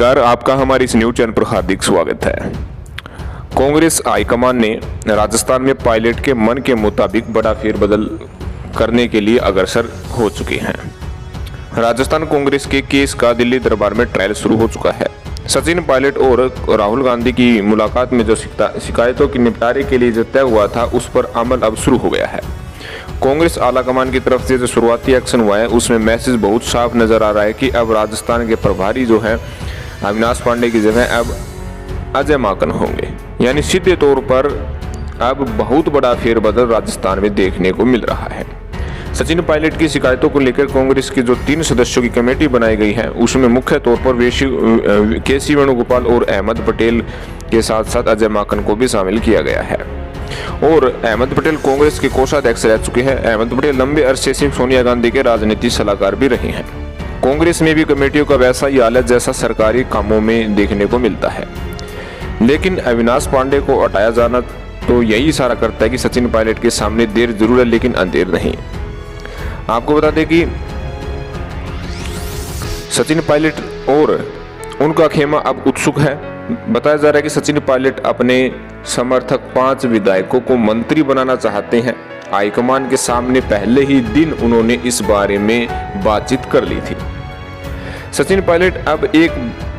नमस्कार, आपका हमारे इस न्यूज चैनल पर हार्दिक स्वागत है। कांग्रेस हाईकमान ने राजस्थान में पायलट के मन के मुताबिक बड़ा फेरबदल करने के लिए अग्रसर हो चुके हैं। राजस्थान कांग्रेस के केस का दिल्ली दरबार में ट्रायल शुरू हो चुका है। सचिन पायलट और राहुल गांधी की मुलाकात में जो शिकायतों के निपटारे के लिए जो तय हुआ था, उस पर अमल अब शुरू हो गया है। कांग्रेस आलाकमान की तरफ से जो शुरुआती एक्शन हुआ है, उसमें मैसेज बहुत साफ नजर आ रहा है कि अब राजस्थान के प्रभारी जो है अविनाश पांडे की जगह अब अजय माकन होंगे। यानी सीधे तौर पर अब बहुत बड़ा फेरबदल राजस्थान में देखने को मिल रहा है। सचिन पायलट की शिकायतों को लेकर कांग्रेस की जो 3 सदस्यों की कमेटी बनाई गई है, उसमें मुख्य तौर पर के.सी. वेणुगोपाल और अहमद पटेल के साथ साथ अजय माकन को भी शामिल किया गया है। और अहमद पटेल कांग्रेस के कोषाध्यक्ष रह चुके हैं। अहमद पटेल लंबे अरसे से सोनिया गांधी के राजनीतिक सलाहकार भी रहे हैं। कांग्रेस में भी कमेटियों का वैसा ही हालत जैसा सरकारी कामों में देखने को मिलता है। लेकिन अविनाश पांडे को हटाया जाना तो यही इशारा करता है कि सचिन पायलट के सामने देर जरूर है, लेकिन अंधेर नहीं। आपको बता दें कि सचिन पायलट और उनका खेमा अब उत्सुक है। बताया जा रहा है कि सचिन पायलट अपने समर्थक 5 विधायकों को मंत्री बनाना चाहते हैं। हाईकमान के सामने पहले ही दिन उन्होंने इस बारे में बातचीत कर ली थी। सचिन पायलट अब एक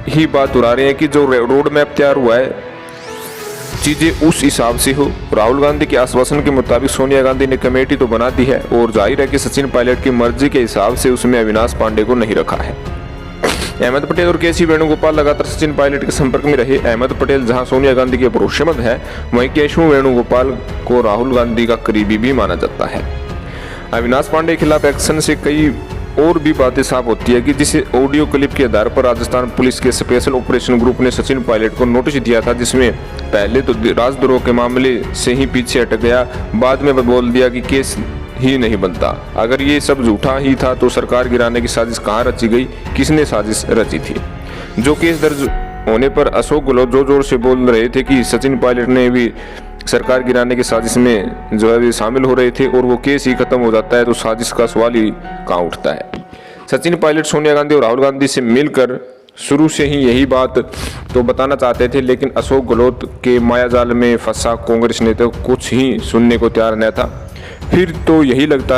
ही बात दोहरा रहे हैं कि जो रोड मैप तैयार हुआ है, चीजें उस हिसाब से हो। राहुल गांधी के आश्वासन के मुताबिक सोनिया गांधी ने कमेटी तो बना दी है और जाहिर है कि सचिन पायलट की मर्जी के हिसाब से उसमें अविनाश पांडे को नहीं रखा है। अहमद पटेल और के.सी. वेणुगोपाल लगातार सचिन पायलट के संपर्क में रहे। अहमद पटेल जहां सोनिया गांधी के भरोसेमंद है, वहीं के.सी. वेणुगोपाल को राहुल गांधी का करीबी भी माना जाता है। अविनाश पांडे के खिलाफ एक्शन से कई और भी बातें साफ होती है कि जिसे ऑडियो क्लिप के आधार पर राजस्थान पुलिस के स्पेशल ऑपरेशन ग्रुप ने सचिन पायलट को नोटिस दिया था, जिसमें पहले तो राजद्रोह के मामले से ही पीछे हट गया, बाद में बोल दिया कि केस ही नहीं बनता। अगर ये सब झूठा ही था तो सरकार गिराने की साजिश कहाँ रची गई, किसने साजिश रची थी? जो केस दर्ज होने पर अशोक गहलोत जोर जोर से बोल रहे थे कि सचिन पायलट ने भी सरकार गिराने की साजिश में जो है शामिल हो रहे थे, और वो केस ही खत्म हो जाता है तो साजिश का सवाल ही कहाँ उठता है। सचिन पायलट सोनिया गांधी और राहुल गांधी से मिलकर शुरू से ही यही बात तो बताना चाहते थे, लेकिन अशोक गहलोत के मायाजाल में फंसा कांग्रेस नेता कुछ ही सुनने को तैयार न था। फिर तो यही लगता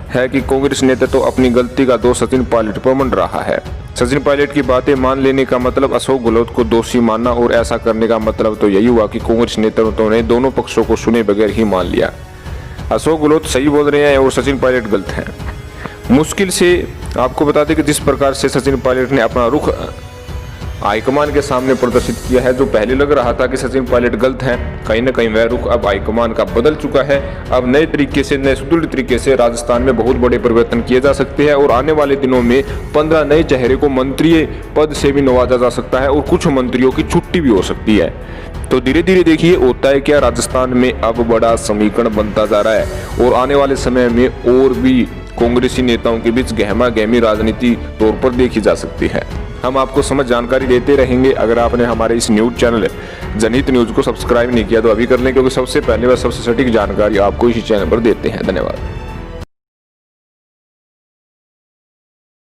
है कि कांग्रेस नेता तो अपनी गलती का दोष सचिन पायलट पर मंड रहा है। सचिन पायलट की बातें मान लेने का मतलब अशोक गहलोत को दोषी मानना, और ऐसा करने का मतलब तो यही हुआ कि कांग्रेस नेतृत्व ने दोनों पक्षों को सुने बगैर ही मान लिया। अशोक गहलोत सही बोल रहे हैं और सचिन पायलट गलत हैं। मुश्किल से आपको बता दें कि जिस प्रकार से सचिन पायलट ने अपना रुख हाईकमान के सामने प्रदर्शित किया है, जो पहले लग रहा था कि सचिन पायलट गलत हैं, कहीं ना कहीं वह रुख अब हाईकमान का बदल चुका है। अब नए तरीके से, नए सुदृढ़ तरीके से राजस्थान में बहुत बड़े परिवर्तन किए जा सकते हैं, और आने वाले दिनों में 15 नए चेहरे को मंत्री पद से भी नवाजा जा सकता है, और कुछ मंत्रियों की छुट्टी भी हो सकती है। तो धीरे धीरे देखिए होता है क्या, राजस्थान में अब बड़ा समीकरण बनता जा रहा है, और आने वाले समय में और भी कांग्रेसी नेताओं के बीच गहमा गहमी राजनीति तौर पर देखी जा सकती है। हम आपको समझ जानकारी देते रहेंगे। अगर आपने हमारे इस न्यूज चैनल जनहित न्यूज को सब्सक्राइब नहीं किया तो अभी कर लें, क्योंकि सबसे पहले व सबसे सटीक जानकारी आपको इसी चैनल पर देते हैं। धन्यवाद।